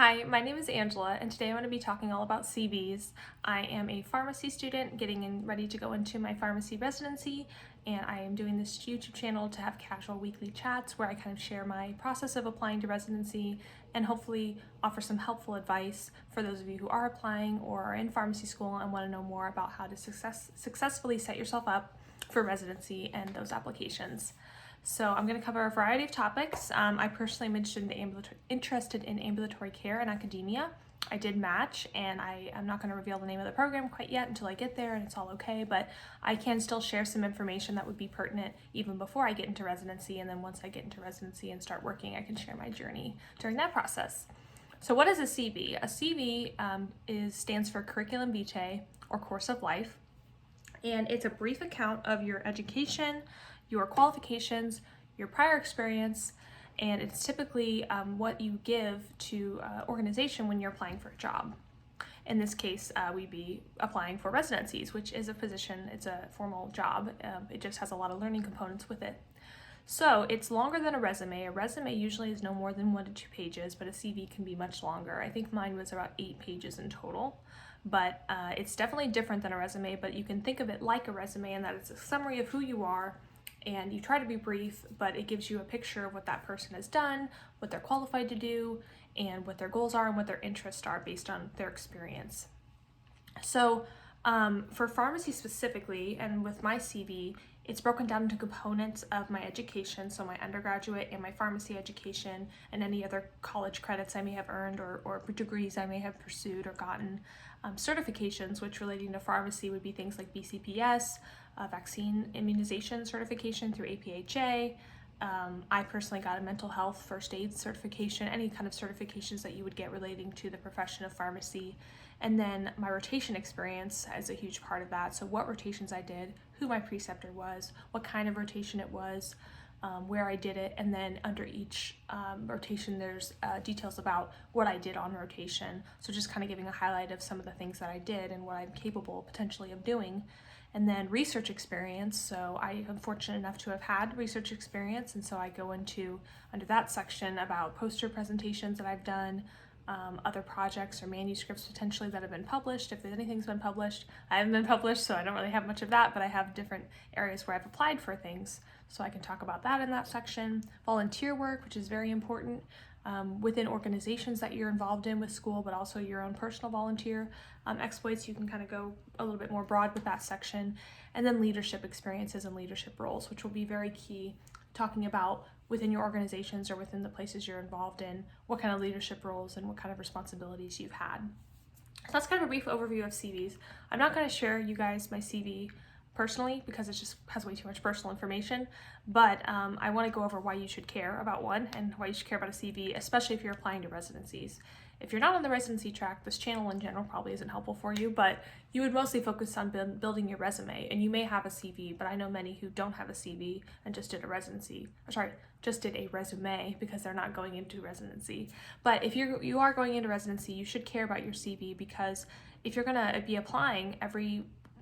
Hi, my name is Angela, and today I want to be talking all about CVs. I am a pharmacy student ready to go into my pharmacy residency, and I am doing this YouTube channel to have casual weekly chats where I kind of share my process of applying to residency and hopefully offer some helpful advice for those of you who are applying or are in pharmacy school and want to know more about how to successfully set yourself up for residency and those applications. So I'm going to cover a variety of topics. I personally am interested in ambulatory care and academia. I did match, and I'm not going to reveal the name of the program quite yet until I get there, and it's all okay, but I can still share some information that would be pertinent even before I get into residency, and then once I get into residency and start working, I can share my journey during that process. So what is a CV? A CV stands for Curriculum Vitae, or Course of Life, and it's a brief account of your education, your qualifications, your prior experience, and it's typically what you give to organization when you're applying for a job. In this case, we'd be applying for residencies, which is a position, it's a formal job. It just has a lot of learning components with it. So it's longer than a resume. A resume usually is no more than 1 to 2 pages, but a CV can be much longer. I think mine was about 8 pages in total. But it's definitely different than a resume, but you can think of it like a resume in that it's a summary of who you are, and you try to be brief, but it gives you a picture of what that person has done, what they're qualified to do, and what their goals are and what their interests are based on their experience. So for pharmacy specifically, and with my CV, it's broken down into components of my education, so my undergraduate and my pharmacy education, and any other college credits I may have earned or degrees I may have pursued or gotten. Certifications, which relating to pharmacy would be things like BCPS, vaccine immunization certification through APHA. I personally got a mental health first aid certification, any kind of certifications that you would get relating to the profession of pharmacy. And then my rotation experience is a huge part of that. So what rotations I did, who my preceptor was, what kind of rotation it was, where I did it, and then under each rotation there's details about what I did on rotation. So just kind of giving a highlight of some of the things that I did and what I'm capable potentially of doing. And then research experience, so I am fortunate enough to have had research experience, and so I go into under that section about poster presentations that I've done, other projects or manuscripts potentially that have been published, if anything's been published. I haven't been published, so I don't really have much of that, but I have different areas where I've applied for things, so I can talk about that in that section. Volunteer work, which is very important within organizations that you're involved in with school, but also your own personal volunteer exploits. You can kind of go a little bit more broad with that section. And then leadership experiences and leadership roles, which will be very key, talking about within your organizations or within the places you're involved in, what kind of leadership roles and what kind of responsibilities you've had. So that's kind of a brief overview of CVs. I'm not going to share you guys my CV personally because it just has way too much personal information, but I want to go over why you should care about one and why you should care about a CV, especially if you're applying to residencies. If you're not on the residency track, this channel in general probably isn't helpful for you, but you would mostly focus on building your resume, and you may have a CV, but I know many who don't have a CV and just did a just did a resume because they're not going into residency. But if you are going into residency, you should care about your CV, because if you're going to be applying,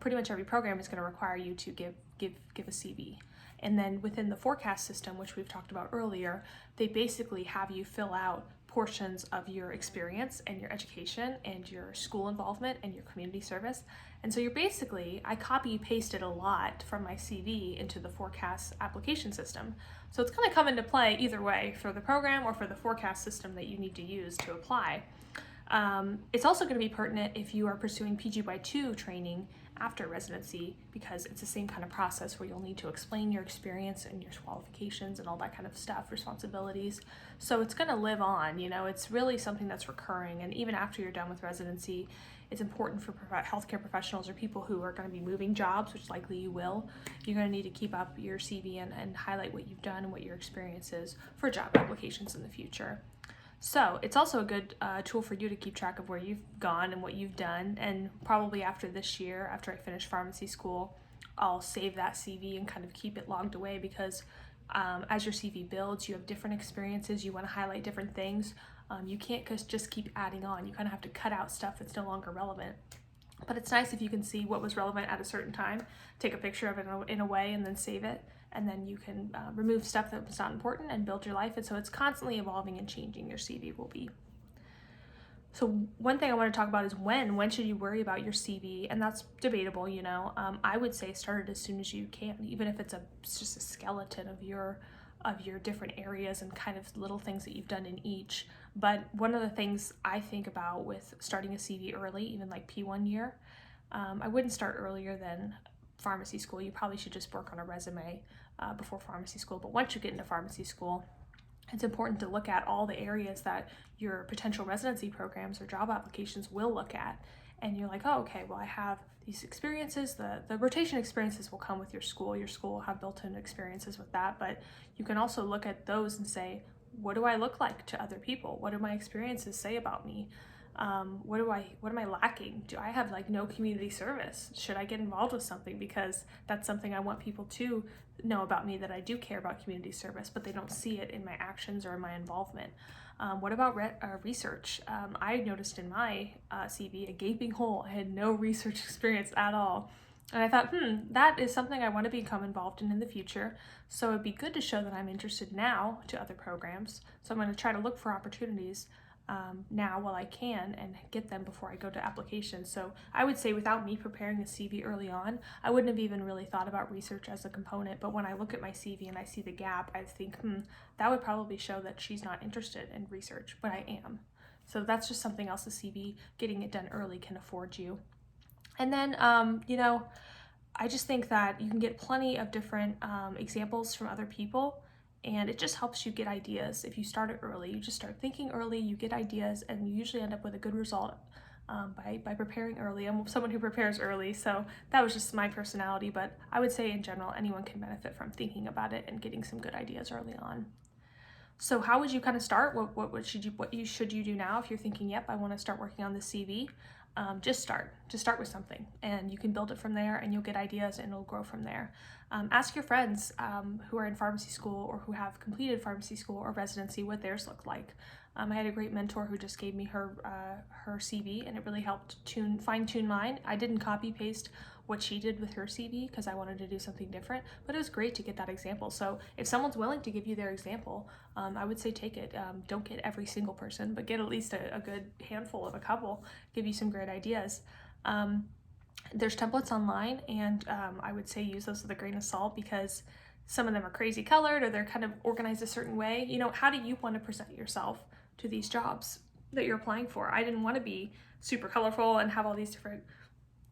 pretty much every program is going to require you to give a CV. And then within the forecast system, which we've talked about earlier, they basically have you fill out portions of your experience and your education and your school involvement and your community service. And so I copy pasted a lot from my CV into the forecast application system. So it's going to come into play either way for the program or for the forecast system that you need to use to apply. It's also going to be pertinent if you are pursuing PGY2 training after residency, because it's the same kind of process where you'll need to explain your experience and your qualifications and all that kind of stuff, responsibilities. So it's going to live on, it's really something that's recurring. And even after you're done with residency, it's important for healthcare professionals or people who are going to be moving jobs, which likely you will. You're going to need to keep up your CV and highlight what you've done and what your experience is for job applications in the future. So it's also a good tool for you to keep track of where you've gone and what you've done. And probably after this year, after I finish pharmacy school, I'll save that CV and kind of keep it logged away, because as your CV builds, you have different experiences, you want to highlight different things. You can't just keep adding on. You kind of have to cut out stuff that's no longer relevant. But it's nice if you can see what was relevant at a certain time, take a picture of it in a way, and then save it. And then you can remove stuff that was not important and build your life. And so it's constantly evolving and changing, your CV will be. So one thing I want to talk about is when should you worry about your CV? And that's debatable, you know. I would say start it as soon as you can, even if it's just a skeleton of your different areas and kind of little things that you've done in each. But one of the things I think about with starting a CV early, even like P1 year, I wouldn't start earlier than pharmacy school. You probably should just work on a resume before pharmacy school. But once you get into pharmacy school, it's important to look at all the areas that your potential residency programs or job applications will look at. And you're like, oh, okay, well, I have these experiences. The rotation experiences will come with your school. Your school will have built-in experiences with that. But you can also look at those and say, what do I look like to other people? What do my experiences say about me? What am I lacking? Do I have like no community service? Should I get involved with something? Because that's something I want people to know about me, that I do care about community service, but they don't see it in my actions or in my involvement. What about research? I noticed in my CV a gaping hole. I had no research experience at all. And I thought, that is something I want to become involved in the future. So it'd be good to show that I'm interested now to other programs. So I'm going to try to look for opportunities now while I can and get them before I go to applications. So I would say without me preparing a CV early on, I wouldn't have even really thought about research as a component. But when I look at my CV and I see the gap, I think, that would probably show that she's not interested in research, but I am. So that's just something else the CV, getting it done early, can afford you. And then, I just think that you can get plenty of different examples from other people, and it just helps you get ideas. If you start it early, you just start thinking early, you get ideas, and you usually end up with a good result by preparing early. I'm someone who prepares early, so that was just my personality, but I would say in general, anyone can benefit from thinking about it and getting some good ideas early on. So how would you kind of start? What should you do now if you're thinking, yep, I want to start working on the CV? Just start with something, and you can build it from there, and you'll get ideas and it'll grow from there. Ask your friends who are in pharmacy school or who have completed pharmacy school or residency what theirs look like. I had a great mentor who just gave me her CV, and it really helped fine tune mine. I didn't copy paste what she did with her CV because I wanted to do something different, but it was great to get that example. So if someone's willing to give you their example, I would say take it. Don't get every single person, but get at least a good handful of a couple, give you some great ideas. There's templates online, and I would say use those with a grain of salt because some of them are crazy colored or they're kind of organized a certain way. How do you want to present yourself to these jobs that you're applying for? I didn't want to be super colorful and have all these different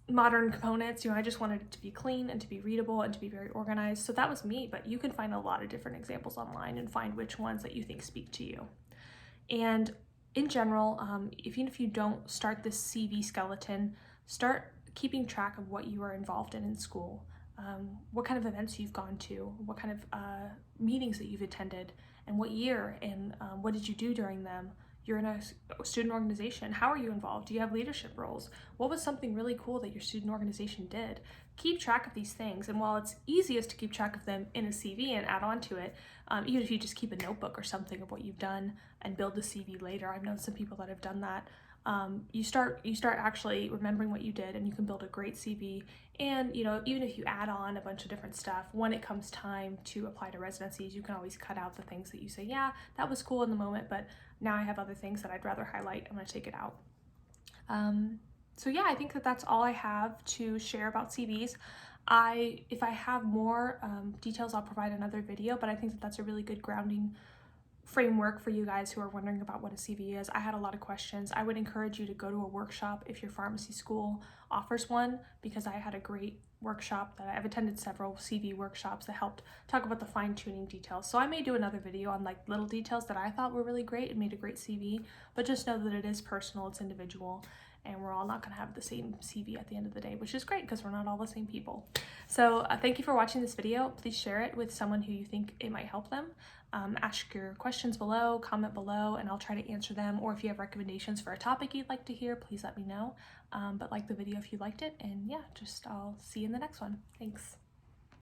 modern components. I just wanted it to be clean and to be readable and to be very organized. So that was me, but you can find a lot of different examples online and find which ones that you think speak to you. And in general, even if you don't start this CV skeleton, start keeping track of what you are involved in school, what kind of events you've gone to, what kind of meetings that you've attended, and what year, and what did you do during them. You're in a student organization. How are you involved? Do you have leadership roles? What was something really cool that your student organization did? Keep track of these things. And while it's easiest to keep track of them in a CV and add on to it, even if you just keep a notebook or something of what you've done and build the CV later, I've known some people that have done that. You start actually remembering what you did, and you can build a great CV. And even if you add on a bunch of different stuff, when it comes time to apply to residencies, you can always cut out the things that you say, yeah, that was cool in the moment, but now I have other things that I'd rather highlight. I'm going to take it out. So yeah, I think that's all I have to share about CVs. If I have more details, I'll provide another video, but I think that's a really good grounding framework for you guys who are wondering about what a CV is. I had a lot of questions. I would encourage you to go to a workshop if your pharmacy school offers one, because I had a great workshop that I've attended several CV workshops that helped talk about the fine-tuning details. So I may do another video on like little details that I thought were really great and made a great CV, but just know that it is personal, it's individual, and we're all not going to have the same CV at the end of the day, which is great because we're not all the same people. So thank you for watching this video. Please share it with someone who you think it might help them. Ask your questions below, comment below, and I'll try to answer them. Or if you have recommendations for a topic you'd like to hear, please let me know. But like the video if you liked it, and yeah, I'll see you in the next one. Thanks.